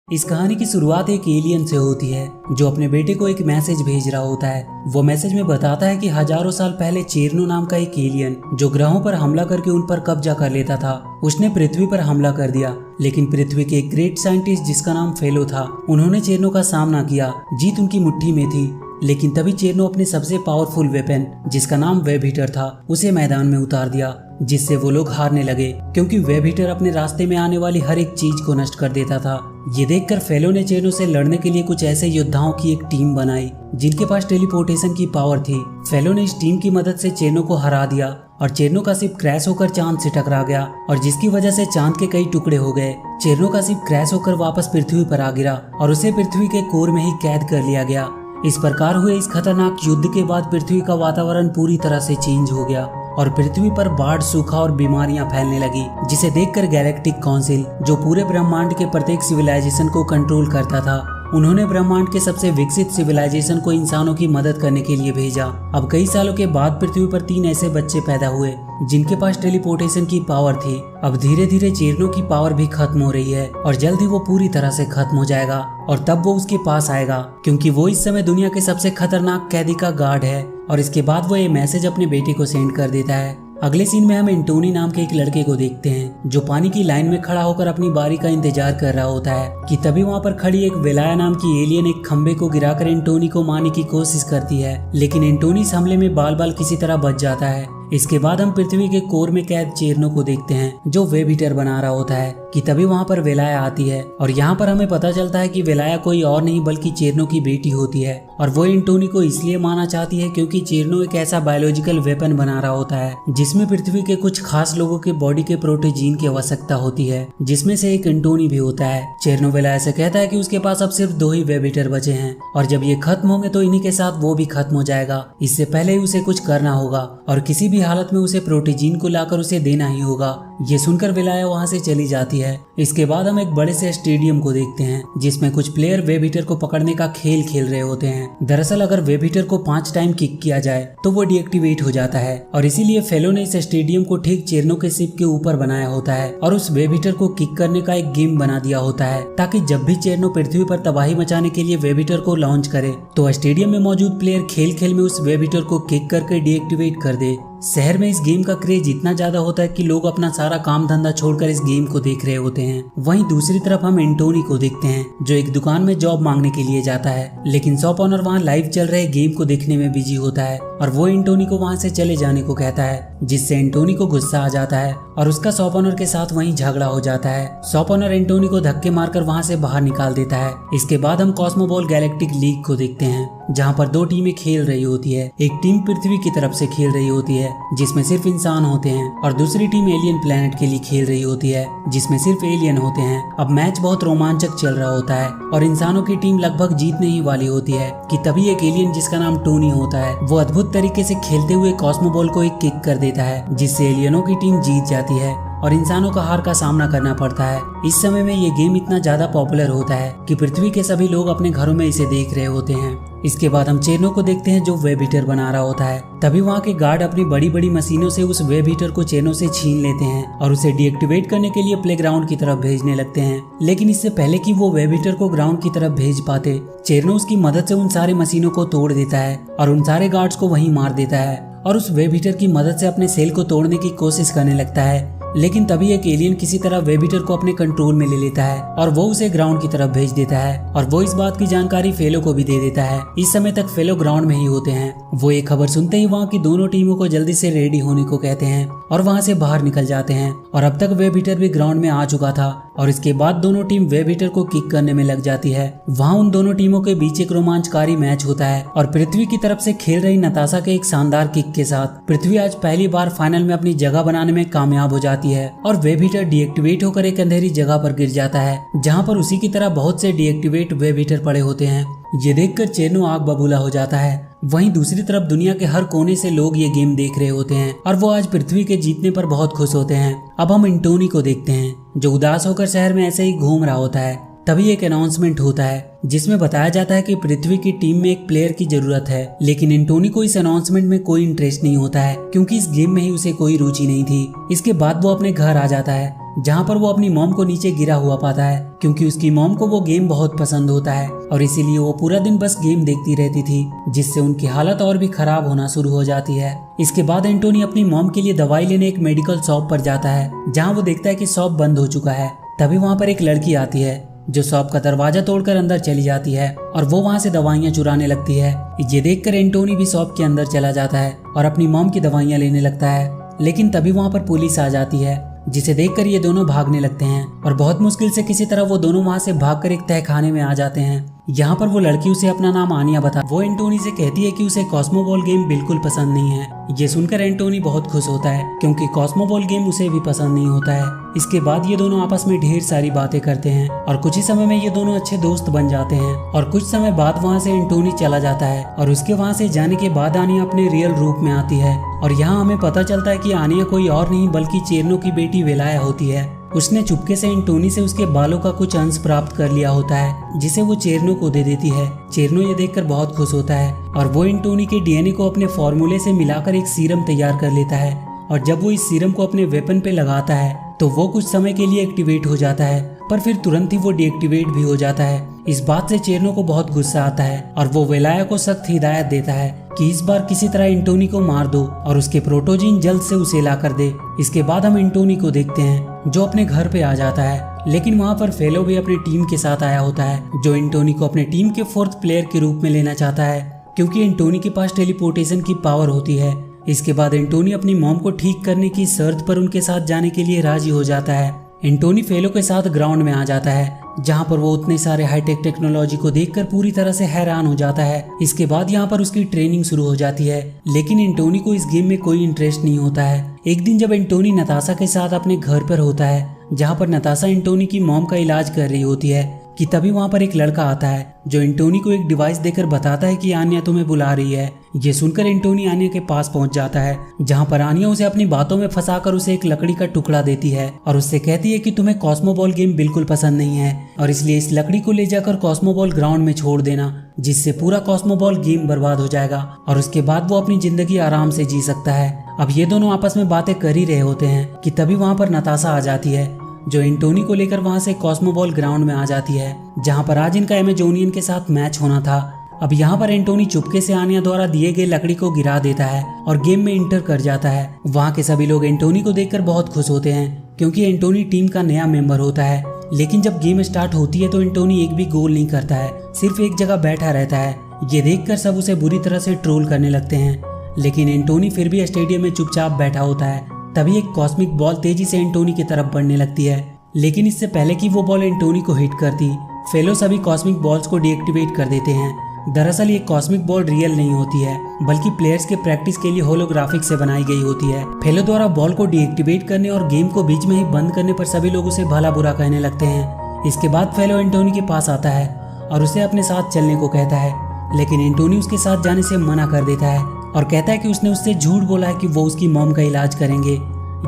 इस कहानी की शुरुआत एक एलियन से होती है जो अपने बेटे को एक मैसेज भेज रहा होता है। वो मैसेज में बताता है कि हजारों साल पहले चेरनो नाम का एक एलियन जो ग्रहों पर हमला करके उन पर कब्जा कर लेता था, उसने पृथ्वी पर हमला कर दिया। लेकिन पृथ्वी के एक ग्रेट साइंटिस्ट जिसका नाम फेलो था, उन्होंने चेरनो का सामना किया। जीत उनकी मुट्ठी में थी। लेकिन तभी चेरनो अपने सबसे पावरफुल वेपन जिसका नाम वेब हीटर था उसे मैदान में उतार दिया, जिससे वो लोग हारने लगे क्योंकि वेब हीटर अपने रास्ते में आने वाली हर एक चीज को नष्ट कर देता था। ये देखकर फेलो ने चेरनो से लड़ने के लिए कुछ ऐसे योद्धाओं की एक टीम बनाई जिनके पास टेलीपोर्टेशन की पावर थी। फेलो ने इस टीम की मदद से चेरनो को हरा दिया और चेरनो का शिप क्रैश होकर चांद से टकरा गया और जिसकी वजह से चांद के कई टुकड़े हो गए। चेरनो का शिप क्रैश होकर वापस पृथ्वी पर आ गिरा और उसे पृथ्वी के कोर में ही कैद कर लिया गया। इस प्रकार हुए इस खतरनाक युद्ध के बाद पृथ्वी का वातावरण पूरी तरह से चेंज हो गया और पृथ्वी पर बाढ़, सूखा और बीमारियां फैलने लगी, जिसे देखकर गैलेक्टिक काउंसिल जो पूरे ब्रह्मांड के प्रत्येक सिविलाइजेशन को कंट्रोल करता था, उन्होंने ब्रह्मांड के सबसे विकसित सिविलाइजेशन को इंसानों की मदद करने के लिए भेजा। अब कई सालों के बाद पृथ्वी पर 3 ऐसे बच्चे पैदा हुए जिनके पास टेलीपोर्टेशन की पावर थी। अब धीरे धीरे चेरनो की पावर भी खत्म हो रही है और जल्द ही वो पूरी तरह से खत्म हो जाएगा और तब वो उसके पास आएगा क्योंकि वो इस समय दुनिया के सबसे खतरनाक कैदी का गार्ड है। और इसके बाद वो ये मैसेज अपने बेटे को सेंड कर देता है। अगले सीन में हम एंटोनी नाम के एक लड़के को देखते हैं जो पानी की लाइन में खड़ा होकर अपनी बारी का इंतजार कर रहा होता है कि तभी वहाँ पर खड़ी एक वेलाया नाम की एलियन एक खंबे को गिराकर एंटोनी को मारने की कोशिश करती है। लेकिन एंटोनी इस हमले में बाल बाल किसी तरह बच जाता है। इसके बाद हम पृथ्वी के कोर में कैद चेरनो को देखते हैं जो वेब हीटर बना रहा होता है कि तभी वहाँ पर वेलाया आती है और यहाँ पर हमें पता चलता है कि वेलाया कोई और नहीं बल्कि चेरनो की बेटी होती है और वो एंटोनी को इसलिए मारना चाहती है क्योंकि चेरनो एक ऐसा बायोलॉजिकल वेपन बना रहा होता है जिसमें पृथ्वी के कुछ खास लोगों के बॉडी के प्रोटीन की आवश्यकता होती है, जिसमें से एक एंटोनी भी होता है। चेरनो वेलाया से कहता है कि उसके पास अब सिर्फ 2 ही वेब हीटर बचे हैं और जब ये खत्म होंगे तो इन्हीं के साथ वो भी खत्म हो जाएगा। इससे पहले ही उसे कुछ करना होगा और किसी भी हालत में उसे प्रोटीन को लाकर उसे देना ही होगा। ये सुनकर वेलाया वहाँ से चली जाती है। इसके बाद हम एक बड़े से स्टेडियम को देखते हैं जिसमें कुछ प्लेयर वेब हीटर को पकड़ने का खेल खेल रहे होते हैं। दरअसल अगर वेब हीटर को 5 टाइम किक किया जाए तो वो डीएक्टिवेट हो जाता है और इसीलिए फेलो ने इस स्टेडियम को ठीक चेरनो के शिप के ऊपर बनाया होता है और उस वेब हीटर को किक करने का एक गेम बना दिया होता है ताकि जब भी चेरनो पृथ्वी पर तबाही मचाने के लिए वेब हीटर को लॉन्च करे तो स्टेडियम में मौजूद प्लेयर खेल खेल में उस वेब हीटर को किक करके डीएक्टिवेट कर दे। शहर में इस गेम का क्रेज इतना ज्यादा होता है कि लोग अपना सारा काम धंधा छोड़कर इस गेम को देख रहे होते हैं। वहीं दूसरी तरफ हम एंटोनी को देखते हैं जो एक दुकान में जॉब मांगने के लिए जाता है, लेकिन शॉप ओनर वहाँ लाइव चल रहे गेम को देखने में बिजी होता है और वो एंटोनी को वहाँ से चले जाने को कहता है, जिससे एंटोनी को गुस्सा आ जाता है और उसका शॉप ओनर के साथ वहीं झगड़ा हो जाता है। शॉप ओनर एंटोनी को धक्के मारकर वहाँ से बाहर निकाल देता है। इसके बाद हम कॉस्मोबॉल गैलेक्टिक लीग को देखते हैं जहाँ पर 2 टीमें खेल रही होती है। एक टीम पृथ्वी की तरफ से खेल रही होती है जिसमें सिर्फ इंसान होते हैं और दूसरी टीम एलियन प्लेनेट के लिए खेल रही होती है जिसमें सिर्फ एलियन होते हैं। अब मैच बहुत रोमांचक चल रहा होता है और इंसानों की टीम लगभग जीतने ही वाली होती है कि तभी एक एलियन जिसका नाम टोनी होता है वो अद्भुत तरीके से खेलते हुए कॉस्मोबॉल को एक किक कर देता है जिससे एलियनों की टीम जीत जाती है और इंसानों का हार का सामना करना पड़ता है। इस समय में ये गेम इतना ज्यादा पॉपुलर होता है कि पृथ्वी के सभी लोग अपने घरों में इसे देख रहे होते हैं। इसके बाद हम चेरनो को देखते हैं जो वेब हीटर बना रहा होता है। तभी वहाँ के गार्ड अपनी बड़ी बड़ी मशीनों से उस वेब हीटर को चेरनो से छीन लेते हैं और उसे डीएक्टिवेट करने के लिए प्लेग्राउंड की तरफ भेजने लगते हैं। लेकिन इससे पहले कि वो वेब हीटर को ग्राउंड की तरफ भेज पाते, चेरनो उसकी मदद से उन सारे मशीनों को तोड़ देता है और उन सारे गार्ड्स को वहीं मार देता है और उस वेब हीटर की मदद से अपने सेल को तोड़ने की कोशिश करने लगता है। लेकिन तभी एक एलियन किसी तरह वेब हीटर को अपने कंट्रोल में ले लेता है और वो उसे ग्राउंड की तरफ भेज देता है और वो इस बात की जानकारी फेलो को भी दे देता है। इस समय तक फेलो ग्राउंड में ही होते हैं। वो ये खबर सुनते ही वहाँ की दोनों टीमों को जल्दी से रेडी होने को कहते हैं और वहाँ से बाहर निकल जाते हैं और अब तक वेब हीटर भी ग्राउंड में आ चुका था और इसके बाद दोनों टीम वेब हीटर को किक करने में लग जाती है। वहाँ उन दोनों टीमों के बीच एक रोमांचकारी मैच होता है और पृथ्वी की तरफ से खेल रही नताशा के एक शानदार किक के साथ पृथ्वी आज पहली बार फाइनल में अपनी जगह बनाने में कामयाब हो जाती है और वेब हीटर डीएक्टिवेट होकर एक अंधेरी जगह पर गिर जाता है जहाँ पर उसी की तरह बहुत से डीएक्टिवेट वेब हीटर पड़े होते हैं। ये देखकर चेरनो आग बबूला हो जाता है। वहीं दूसरी तरफ दुनिया के हर कोने से लोग ये गेम देख रहे होते हैं और वो आज पृथ्वी के जीतने पर बहुत खुश होते हैं। अब हम एंटोनी को देखते हैं जो उदास होकर शहर में ऐसे ही घूम रहा होता है। तभी एक अनाउंसमेंट होता है जिसमें बताया जाता है कि पृथ्वी की टीम में एक प्लेयर की जरूरत है, लेकिन एंटोनी को इस अनाउंसमेंट में कोई इंटरेस्ट नहीं होता है क्योंकि इस गेम में ही उसे कोई रुचि नहीं थी। इसके बाद वो अपने घर आ जाता है जहाँ पर वो अपनी मॉम को नीचे गिरा हुआ पाता है क्योंकि उसकी मॉम को वो गेम बहुत पसंद होता है और इसीलिए वो पूरा दिन बस गेम देखती रहती थी, जिससे उनकी हालत और भी खराब होना शुरू हो जाती है। इसके बाद एंटोनी अपनी मॉम के लिए दवाई लेने एक मेडिकल शॉप पर जाता है जहाँ वो देखता है कि शॉप बंद हो चुका है। तभी वहाँ पर एक लड़की आती है जो शॉप का दरवाजा तोड़कर अंदर चली जाती है और वो वहाँ से दवाइयाँ चुराने लगती है। ये देखकर एंटोनी भी शॉप के अंदर चला जाता है और अपनी मॉम की दवाइयाँ लेने लगता है, लेकिन तभी वहाँ पर पुलिस आ जाती है जिसे देखकर ये दोनों भागने लगते हैं और बहुत मुश्किल से किसी तरह वो दोनों वहाँ से भागकर एक तहखाने में आ जाते हैं। यहाँ पर वो लड़की उसे अपना नाम आनिया बता वो एंटोनी से कहती है कि उसे कॉस्मोबॉल गेम बिल्कुल पसंद नहीं है। ये सुनकर एंटोनी बहुत खुश होता है क्योंकि कॉस्मोबॉल गेम उसे भी पसंद नहीं होता है। इसके बाद ये दोनों आपस में ढेर सारी बातें करते हैं और कुछ ही समय में ये दोनों अच्छे दोस्त बन जाते हैं और कुछ समय बाद वहाँ से एंटोनी चला जाता है और उसके वहाँ से जाने के बाद आनिया अपने रियल रूप में आती है और यहाँ हमें पता चलता है कि आनिया कोई और नहीं बल्कि चेरनो की बेटी वेलाया होती है। उसने चुपके से एंटोनी से उसके बालों का कुछ अंश प्राप्त कर लिया होता है जिसे वो चेरनो को दे देती है। चेरनो ये देखकर बहुत खुश होता है और वो एंटोनी के डीएनए को अपने फॉर्मूले से मिलाकर एक सीरम तैयार कर लेता है और जब वो इस सीरम को अपने वेपन पे लगाता है तो वो कुछ समय के लिए एक्टिवेट हो जाता है पर फिर तुरंत ही वो डीएक्टिवेट भी हो जाता है। इस बात से चेरनो को बहुत गुस्सा आता है और वो वेलाया को सख्त हिदायत देता है कि इस बार किसी तरह एंटोनी को मार दो और उसके प्रोटोजीन जल्द से उसे ला कर दे। इसके बाद हम एंटोनी को देखते हैं जो अपने घर पे आ जाता है, लेकिन वहाँ पर फेलो भी अपनी टीम के साथ आया होता है जो एंटोनी को अपने टीम के 4th प्लेयर के रूप में लेना चाहता है क्योंकि एंटोनी के पास टेलीपोर्टेशन की पावर होती है। इसके बाद एंटोनी अपनी मॉम को ठीक करने की शर्त पर उनके साथ जाने के लिए राजी हो जाता है। एंटोनी फेलो के साथ ग्राउंड में आ जाता है जहाँ पर वो उतने सारे हाईटेक टेक्नोलॉजी को देखकर पूरी तरह से हैरान हो जाता है। इसके बाद यहाँ पर उसकी ट्रेनिंग शुरू हो जाती है, लेकिन एंटोनी को इस गेम में कोई इंटरेस्ट नहीं होता है। एक दिन जब एंटोनी नताशा के साथ अपने घर पर होता है जहाँ पर नताशा एंटोनी की मॉम का इलाज कर रही होती है कि तभी वहाँ पर एक लड़का आता है जो एंटोनी को एक डिवाइस देकर बताता है कि आनिया तुम्हें बुला रही है। ये सुनकर एंटोनी आनिया के पास पहुंच जाता है जहाँ पर आनिया उसे अपनी बातों में फंसाकर उसे एक लकड़ी का टुकड़ा देती है और उससे कहती है कि तुम्हें कॉस्मोबॉल गेम बिल्कुल पसंद नहीं है और इसलिए इस लकड़ी को ले जाकर कॉस्मोबॉल ग्राउंड में छोड़ देना, जिससे पूरा कॉस्मोबॉल गेम बर्बाद हो जाएगा और उसके बाद वो अपनी जिंदगी आराम से जी सकता है। अब ये दोनों आपस में बातें कर ही रहे होते हैं कि तभी वहाँ पर नताशा आ जाती है जो एंटोनी को लेकर वहां से कॉस्मोबॉल ग्राउंड में आ जाती है जहां पर आज इनका अमेजोनियन के साथ मैच होना था। अब यहाँ पर एंटोनी चुपके से आनिया द्वारा दिए गए लकड़ी को गिरा देता है और गेम में इंटर कर जाता है। वहाँ के सभी लोग एंटोनी को देखकर बहुत खुश होते हैं क्योंकि एंटोनी टीम का नया मेंबर होता है, लेकिन जब गेम स्टार्ट होती है तो एंटोनी एक भी गोल नहीं करता है, सिर्फ एक जगह बैठा रहता है। ये देखकर सब उसे बुरी तरह से ट्रोल करने लगते हैं, लेकिन एंटोनी फिर भी स्टेडियम में चुपचाप बैठा होता है। तभी एक कॉस्मिक बॉल तेजी से एंटोनी की तरफ बढ़ने लगती है, लेकिन इससे पहले कि वो बॉल एंटोनी को हिट करती फेलो सभी कॉस्मिक बॉल्स को डीएक्टिवेट कर देते हैं। दरअसल ये कॉस्मिक बॉल रियल नहीं होती है बल्कि प्लेयर्स के प्रैक्टिस के लिए होलोग्राफिक से बनाई गई होती है। फेलो द्वारा बॉल को डीएक्टिवेट करने और गेम को बीच में ही बंद करने पर सभी लोग उसे भला बुरा कहने लगते हैं। इसके बाद फेलो एंटोनी के पास आता है और उसे अपने साथ चलने को कहता है, लेकिन एंटोनी उसके साथ जाने से मना कर देता है और कहता है कि उसने उससे झूठ बोला है कि वो उसकी मॉम का इलाज करेंगे।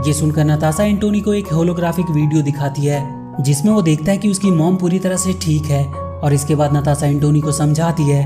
ये सुनकर नताशा एंटोनी को एक होलोग्राफिक वीडियो दिखाती है जिसमें वो देखता है कि उसकी मॉम पूरी तरह से ठीक है और इसके बाद नताशा एंटोनी को समझाती है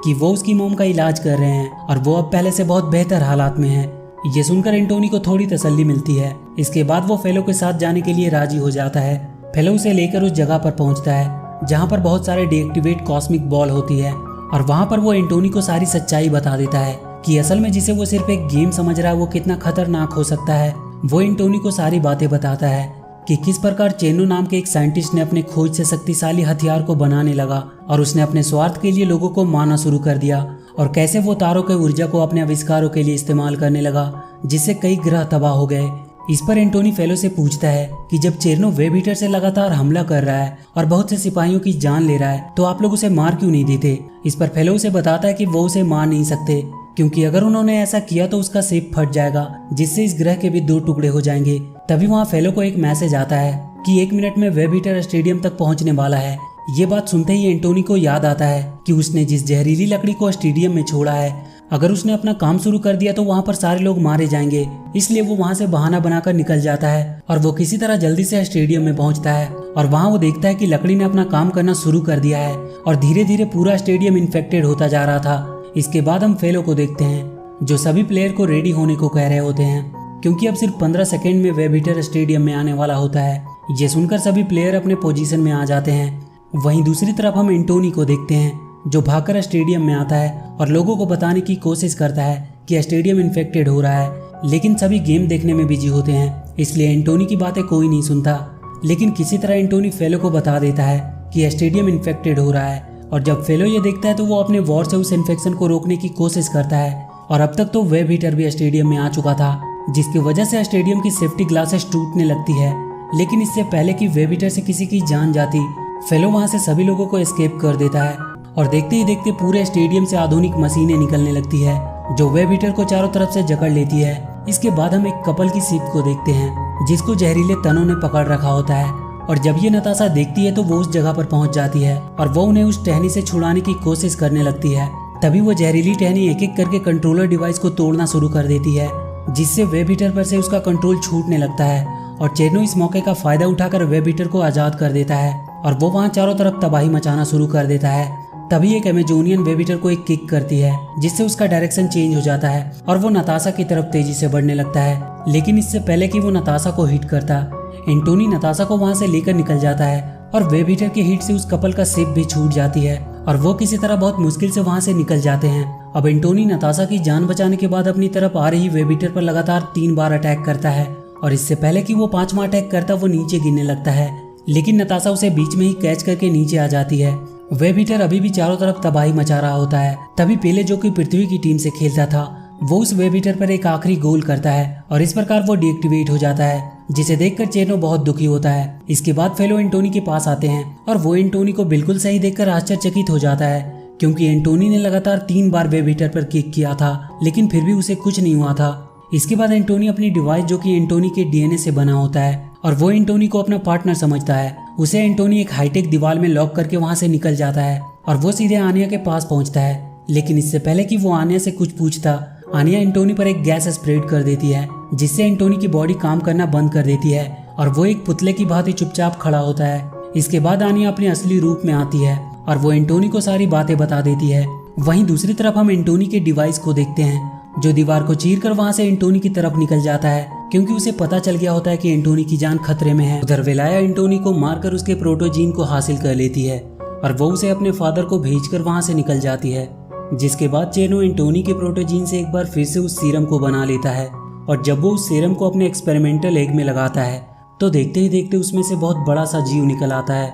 कि वो उसकी मॉम का इलाज कर रहे हैं और वो अब पहले से बहुत बेहतर हालात में है। ये सुनकर एंटोनी को थोड़ी तसल्ली मिलती है। इसके बाद वो फेलो के साथ जाने के लिए राजी हो जाता है। फेलो उसे लेकर उस जगह पर पहुंचता है जहाँ पर बहुत सारे डीएक्टिवेट कॉस्मिक बॉल होती है और वहाँ पर वो एंटोनी को सारी सच्चाई बता देता है कि असल में जिसे वो सिर्फ एक गेम समझ रहा है वो कितना खतरनाक हो सकता है। वो एंटोनी को सारी बातें बताता है कि किस प्रकार चेनो नाम के एक साइंटिस्ट ने अपने खोज से शक्तिशाली हथियार को बनाने लगा और उसने अपने स्वार्थ के लिए लोगों को मारना शुरू कर दिया और कैसे वो तारों के ऊर्जा को अपने आविष्कारों के लिए इस्तेमाल करने लगा जिससे कई ग्रह तबाह हो गए। इस पर एंटोनी फेलो से पूछता है कि जब चेरनो वेब हीटर से लगातार हमला कर रहा है और बहुत से सिपाहियों की जान ले रहा है तो आप लोग उसे मार क्यों नहीं देते। इस पर फेलो उसे बताता है कि वो उसे मार नहीं सकते क्योंकि अगर उन्होंने ऐसा किया तो उसका शिप फट जाएगा जिससे इस ग्रह के भी 2 टुकड़े हो जाएंगे। तभी वहाँ फेलो को एक मैसेज आता है कि 1 मिनट में वेब हीटर स्टेडियम तक पहुँचने वाला है। ये बात सुनते ही एंटोनी को याद आता है कि उसने जिस जहरीली लकड़ी को स्टेडियम में छोड़ा है अगर उसने अपना काम शुरू कर दिया तो वहाँ पर सारे लोग मारे जाएंगे, इसलिए वो वहाँ से बहाना बनाकर निकल जाता है और वो किसी तरह जल्दी से स्टेडियम में पहुँचता है और वहाँ वो देखता है कि लकड़ी ने अपना काम करना शुरू कर दिया है और धीरे धीरे पूरा स्टेडियम इन्फेक्टेड होता जा रहा था। इसके बाद हम फेलो को देखते हैं जो सभी प्लेयर को रेडी होने को कह रहे होते हैं, क्योंकि अब सिर्फ 15 सेकेंड में वेब हीटर स्टेडियम में आने वाला होता है। ये सुनकर सभी प्लेयर अपने पोजीशन में आ जाते हैं। वहीं दूसरी तरफ हम एंटोनी को देखते हैं जो भागकर स्टेडियम में आता है और लोगों को बताने की कोशिश करता है कि स्टेडियम इन्फेक्टेड हो रहा है, लेकिन सभी गेम देखने में बिजी होते हैं, इसलिए एंटोनी की बातें कोई नहीं सुनता। लेकिन किसी तरह एंटोनी फेलो को बता देता है कि स्टेडियम इन्फेक्टेड हो रहा है और जब फेलो ये देखता है तो वो अपने वॉर से उस इन्फेक्शन को रोकने की कोशिश करता है। और अब तक तो वेब हीटर भी स्टेडियम में आ चुका था, जिसकी वजह से स्टेडियम की सेफ्टी ग्लासेस टूटने लगती है। लेकिन इससे पहले कि वेब हीटर से किसी की जान जाती, फेलो वहां से सभी लोगों को एस्केप कर देता है और देखते ही देखते पूरे स्टेडियम से आधुनिक मशीनें निकलने लगती है जो वेब हीटर को चारों तरफ से जकड़ लेती है। इसके बाद हम एक कपल की शिप को देखते हैं जिसको जहरीले तनों ने पकड़ रखा होता है और जब ये नताशा देखती है तो वो उस जगह पर पहुंच जाती है और वो उन्हें उस टहनी से छुड़ाने की कोशिश करने लगती है। तभी वो जहरीली टहनी एक एक करके कंट्रोलर डिवाइस को तोड़ना शुरू कर देती है, जिससे वेब हीटर पर से उसका कंट्रोल छूटने लगता है और चेनो इस मौके का फायदा उठाकर वेब हीटर को आजाद कर देता है और वो वहाँ चारों तरफ तबाही मचाना शुरू कर देता है। तभी एक अमेजोनियन वेब हीटर को एक किक करती है जिससे उसका डायरेक्शन चेंज हो जाता है और वो नताशा की तरफ तेजी से बढ़ने लगता है। लेकिन इससे पहले कि वो नताशा को हिट करता, एंटोनी नताशा को वहाँ से लेकर निकल जाता है और वेब हीटर के हिट से उस कपल का शिप भी छूट जाती है और वो किसी तरह बहुत मुश्किल से वहाँ से निकल जाते हैं। अब एंटोनी नताशा की जान बचाने के बाद अपनी तरफ आ रही वेब हीटर पर लगातार 3 बार अटैक करता है और इससे पहले कि वो 5वां अटैक करता वो नीचे गिरने लगता है, लेकिन नताशा उसे बीच में ही कैच करके नीचे आ जाती है। वेब हीटर अभी भी चारों तरफ तबाही मचा रहा होता है। तभी पेले जो कि पृथ्वी की टीम से खेलता था वो उस वेब हीटर पर एक आखिरी गोल करता है और इस प्रकार वो डीएक्टिवेट हो जाता है, जिसे देखकर चेनो बहुत दुखी होता है। इसके बाद फेलो एंटोनी के पास आते हैं और वो एंटोनी को बिल्कुल सही देखकर आश्चर्यचकित हो जाता है, क्योंकि एंटोनी ने लगातार 3 बार वेब हीटर पर किक किया था लेकिन फिर भी उसे कुछ नहीं हुआ था। इसके बाद एंटोनी अपनी डिवाइस जो कि एंटोनी के डीएनए से बना होता है और वो एंटोनी को अपना पार्टनर समझता है, उसे एंटोनी एक हाईटेक दीवार में लॉक करके वहां से निकल जाता है और वो सीधे आनिया के पास पहुंचता है। लेकिन इससे पहले कि वो आनिया से कुछ पूछता, आनिया एंटोनी पर एक गैस स्प्रेड कर देती है जिससे एंटोनी की बॉडी काम करना बंद कर देती है और वो एक पुतले की भांति चुपचाप खड़ा होता है। इसके बाद आनिया अपने असली रूप में आती है और वो एंटोनी को सारी बातें बता देती है। वहीं दूसरी तरफ हम एंटोनी के डिवाइस को देखते हैं जो दीवार को चीर कर वहां से एंटोनी की तरफ निकल जाता है, क्योंकि उसे पता चल गया होता है कि एंटोनी की जान खतरे में है। उधर वेलाया एंटोनी को मारकर उसके प्रोटोजीन को हासिल कर लेती है और वो उसे अपने फादर को भेजकर वहां से निकल जाती है। जिसके बाद चेनो एंटोनी के प्रोटोजीन से एक बार फिर से उस सीरम को बना लेता है और जब वो उस सीरम को अपने एक्सपेरिमेंटल एग में लगाता है तो देखते ही देखते उसमें से बहुत बड़ा सा जीव निकल आता है।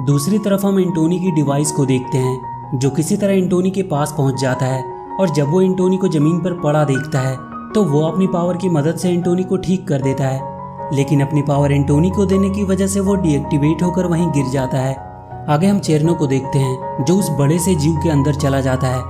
दूसरी तरफ हम एंटोनी की डिवाइस को देखते हैं जो किसी तरह एंटोनी के पास पहुंच जाता है और जब वो एंटोनी को जमीन पर पड़ा देखता है तो वो अपनी पावर की मदद से एंटोनी को ठीक कर देता है, लेकिन अपनी पावर एंटोनी को देने की वजह से वो डीएक्टिवेट होकर वहीं गिर जाता है। आगे हम चेरनो को देखते हैं जो उस बड़े से जीव के अंदर चला जाता है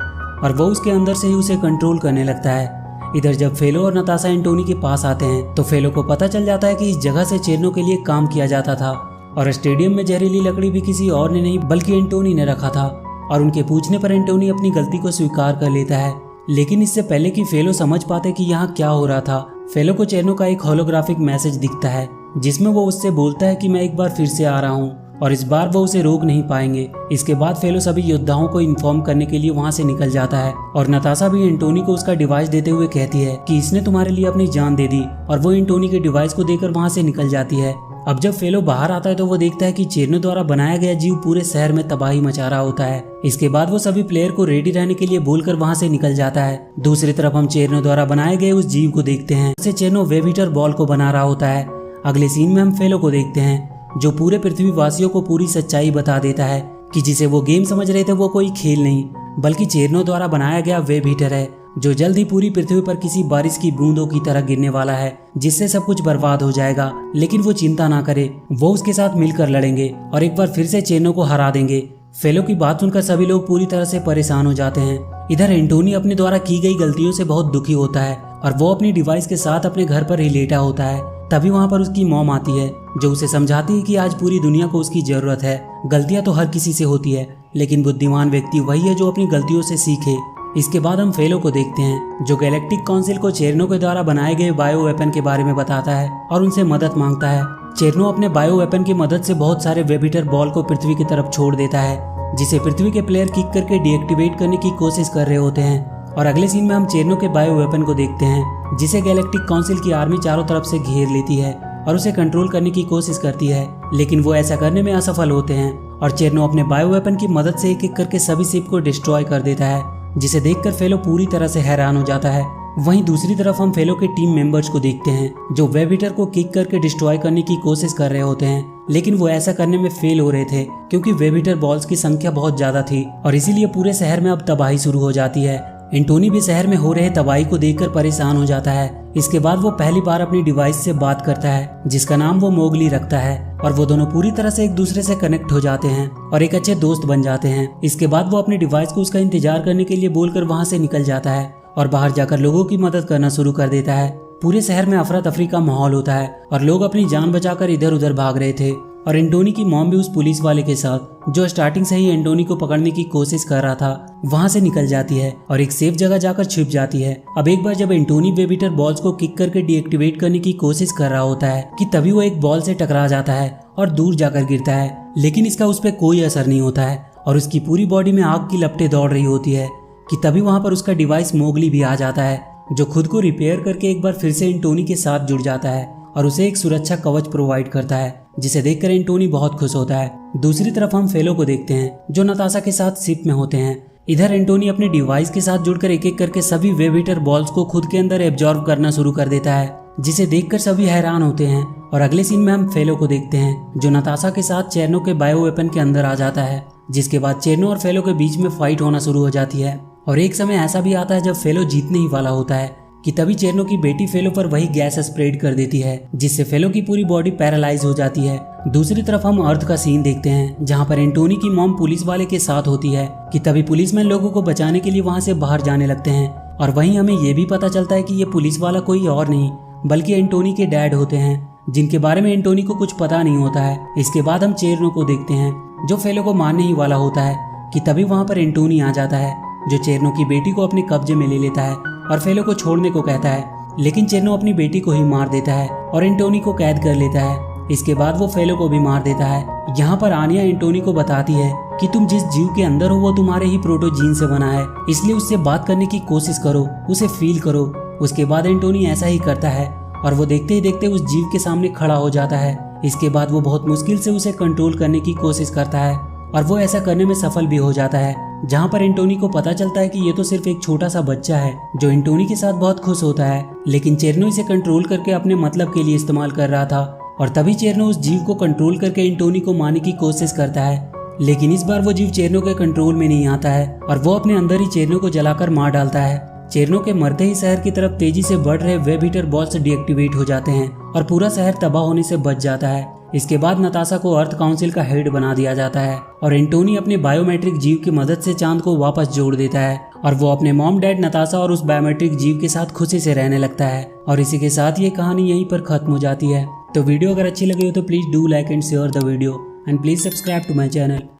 और वो उसके अंदर से ही उसे कंट्रोल करने लगता है। इधर जब फेलो और नताशा एंटोनी के पास आते हैं तो फेलो को पता चल जाता है कि इस जगह से चेरनो के लिए काम किया जाता था और स्टेडियम में जहरीली लकड़ी भी किसी और ने नहीं बल्कि एंटोनी ने रखा था। और उनके पूछने पर एंटोनी अपनी गलती को स्वीकार कर लेता है, लेकिन इससे पहले कि फेलो समझ पाते कि यहाँ क्या हो रहा था, फेलो को चेरनो का एक होलोग्राफिक मैसेज दिखता है जिसमें वो उससे बोलता है कि मैं एक बार फिर से आ रहा हूँ और इस बार वो उसे रोक नहीं पाएंगे। इसके बाद फेलो सभी योद्धाओं को इन्फॉर्म करने के लिए वहाँ से निकल जाता है और नताशा भी एंटोनी को उसका डिवाइस देते हुए कहती है कि इसने तुम्हारे लिए अपनी जान दे दी और वो एंटोनी के डिवाइस को देकर वहाँ से निकल जाती है। अब जब फेलो बाहर आता है तो वो देखता है कि चेरनो द्वारा बनाया गया जीव पूरे शहर में तबाही मचा रहा होता है। इसके बाद वो सभी प्लेयर को रेडी रहने के लिए बोलकर वहां से निकल जाता है। दूसरी तरफ हम चेरनो द्वारा बनाए गए उस जीव को देखते हैं जिससे चेरनो वेब हीटर बॉल को बना रहा होता है। अगले सीन में हम फेलो को देखते हैं जो पूरे पृथ्वी वासियों को पूरी सच्चाई बता देता है कि जिसे वो गेम समझ रहे थे वो कोई खेल नहीं बल्कि चेरनो द्वारा बनाया गया वेब हीटर है जो जल्द ही पूरी पृथ्वी पर किसी बारिश की बूंदों की तरह गिरने वाला है जिससे सब कुछ बर्बाद हो जाएगा। लेकिन वो चिंता ना करे, वो उसके साथ मिलकर लड़ेंगे और एक बार फिर से चेरनो को हरा देंगे। फेलो की बात सुनकर सभी लोग पूरी तरह से परेशान हो जाते हैं। इधर एंटोनी अपने द्वारा की गई गलतियों से बहुत दुखी होता है और वो अपनी डिवाइस के साथ अपने घर पर ही लेटा होता है। तभी वहाँ पर उसकी मॉम आती है जो उसे समझाती है कि आज पूरी दुनिया को उसकी जरूरत है। गलतियाँ तो हर किसी से होती है, लेकिन बुद्धिमान व्यक्ति वही है जो अपनी गलतियों से सीखे इसके बाद हम फेलो को देखते हैं जो गैलेक्टिक काउंसिल को चेरनो के द्वारा बनाए गए बायो वेपन के बारे में बताता है और उनसे मदद मांगता है। चेरनो अपने बायो वेपन की मदद से बहुत सारे वेबिटर बॉल को पृथ्वी की तरफ छोड़ देता है, जिसे पृथ्वी के प्लेयर किक करके डीएक्टिवेट करने की कोशिश कर रहे होते हैं। और अगले सीन में हम चेरनो के बायो वेपन को देखते हैं जिसे गैलेक्टिक काउंसिल की आर्मी चारों तरफ से घेर लेती है और उसे कंट्रोल करने की कोशिश करती है, लेकिन वो ऐसा करने में असफल होते हैं और चेरनो अपने बायो वेपन की मदद से एक एक करके सभी शिप को डिस्ट्रॉय कर देता है, जिसे देखकर फेलो पूरी तरह से हैरान हो जाता है। वहीं दूसरी तरफ हम फेलो के टीम मेंबर्स को देखते हैं जो वेबिटर को किक करके डिस्ट्रॉय करने की कोशिश कर रहे होते हैं, लेकिन वो ऐसा करने में फेल हो रहे थे क्योंकि वेबिटर बॉल्स की संख्या बहुत ज्यादा थी और इसीलिए पूरे शहर में अब तबाही शुरू हो जाती है। एंटोनी भी शहर में हो रहे तबाही को देखकर परेशान हो जाता है। इसके बाद वो पहली बार अपनी डिवाइस से बात करता है जिसका नाम वो मोगली रखता है और वो दोनों पूरी तरह से एक दूसरे से कनेक्ट हो जाते हैं और एक अच्छे दोस्त बन जाते हैं। इसके बाद वो अपने डिवाइस को उसका इंतजार करने के लिए बोलकर वहाँ से निकल जाता है और बाहर जाकर लोगों की मदद करना शुरू कर देता है। पूरे शहर में अफरा तफरी का माहौल होता है और लोग अपनी जान बचाकर इधर उधर भाग रहे थे और एंटोनी की मॉम भी उस पुलिस वाले के साथ जो स्टार्टिंग से ही एंटोनी को पकड़ने की कोशिश कर रहा था वहां से निकल जाती है और एक सेफ जगह जाकर छिप जाती है। अब एक बार जब एंटोनी वेबिटर बॉल्स को किक करके डीएक्टिवेट करने की कोशिश कर रहा होता है कि तभी वो एक बॉल से टकरा जाता है और दूर जाकर गिरता है, लेकिन इसका उस पर कोई असर नहीं होता है और उसकी पूरी बॉडी में आग की लपटें दौड़ रही होती है कि तभी वहां पर उसका डिवाइस मोगली भी आ जाता है जो खुद को रिपेयर करके एक बार फिर से एंटोनी के साथ जुड़ जाता है और उसे एक सुरक्षा कवच प्रोवाइड करता है, जिसे देखकर एंटोनी बहुत खुश होता है। दूसरी तरफ हम फेलो को देखते हैं जो नताशा के साथ शिप में होते हैं। इधर एंटोनी अपने डिवाइस के साथ जुड़कर एक एक करके सभी वेबिटर बॉल्स को खुद के अंदर एब्जॉर्ब करना शुरू कर देता है, जिसे देखकर सभी हैरान होते हैं। और अगले सीन में हम फेलो को देखते हैं जो नताशा के साथ चेरनो के बायो वेपन के अंदर आ जाता है, जिसके बाद चेरनो और फेलो के बीच में फाइट होना शुरू हो जाती है। और एक समय ऐसा भी आता है जब फेलो जीतने ही वाला होता है कि तभी चेरनो की बेटी फेलो पर वही गैस स्प्रेड कर देती है, जिससे फेलो की पूरी बॉडी पैरालाइज हो जाती है। दूसरी तरफ हम अर्थ का सीन देखते हैं जहां पर एंटोनी की मॉम पुलिस वाले के साथ होती है कि तभी पुलिसमैन लोगों को बचाने के लिए वहां से बाहर जाने लगते हैं और वहीं हमें ये भी पता चलता है कि ये पुलिस वाला कोई और नहीं बल्कि एंटोनी के डैड होते हैं, जिनके बारे में एंटोनी को कुछ पता नहीं होता है। इसके बाद हम चेरनो को देखते हैं जो फेलो को मारने ही वाला होता है कि तभी वहां पर एंटोनी आ जाता है जो चेरनो की बेटी को अपने कब्जे में ले लेता है और फेलो को छोड़ने को कहता है, लेकिन चेरनो अपनी बेटी को ही मार देता है और एंटोनी को कैद कर लेता है। इसके बाद वो फेलो को भी मार देता है। यहाँ पर आनिया एंटोनी को बताती है कि तुम जिस जीव के अंदर हो वो तुम्हारे ही प्रोटोजीन से बना है, इसलिए उससे बात करने की कोशिश करो, उसे फील करो। उसके बाद एंटोनी ऐसा ही करता है और वो देखते ही देखते उस जीव के सामने खड़ा हो जाता है। इसके बाद वो बहुत मुश्किल से उसे कंट्रोल करने की कोशिश करता है और वो ऐसा करने में सफल भी हो जाता है, जहाँ पर एंटोनी को पता चलता है कि ये तो सिर्फ एक छोटा सा बच्चा है जो एंटोनी के साथ बहुत खुश होता है, लेकिन चेरनो इसे कंट्रोल करके अपने मतलब के लिए इस्तेमाल कर रहा था। और तभी चेरनो उस जीव को कंट्रोल करके एंटोनी को मारने की कोशिश करता है, लेकिन इस बार वो जीव चेरनो के कंट्रोल में नहीं आता है और वो अपने अंदर ही चेरनो को जलाकर मार डालता है। चेरनो के मरते ही शहर की तरफ तेजी से बढ़ रहे वेबिटर बॉल्स डीएक्टिवेट हो जाते हैं और पूरा शहर तबाह होने से बच जाता है। इसके बाद नताशा को अर्थ काउंसिल का हेड बना दिया जाता है और एंटोनी अपने बायोमेट्रिक जीव की मदद से चांद को वापस जोड़ देता है और वो अपने मॉम डैड नताशा और उस बायोमेट्रिक जीव के साथ खुशी से रहने लगता है। और इसी के साथ ये कहानी यहीं पर खत्म हो जाती है। तो वीडियो अगर अच्छी लगी हो तो please do like and share the video and please subscribe to my channel.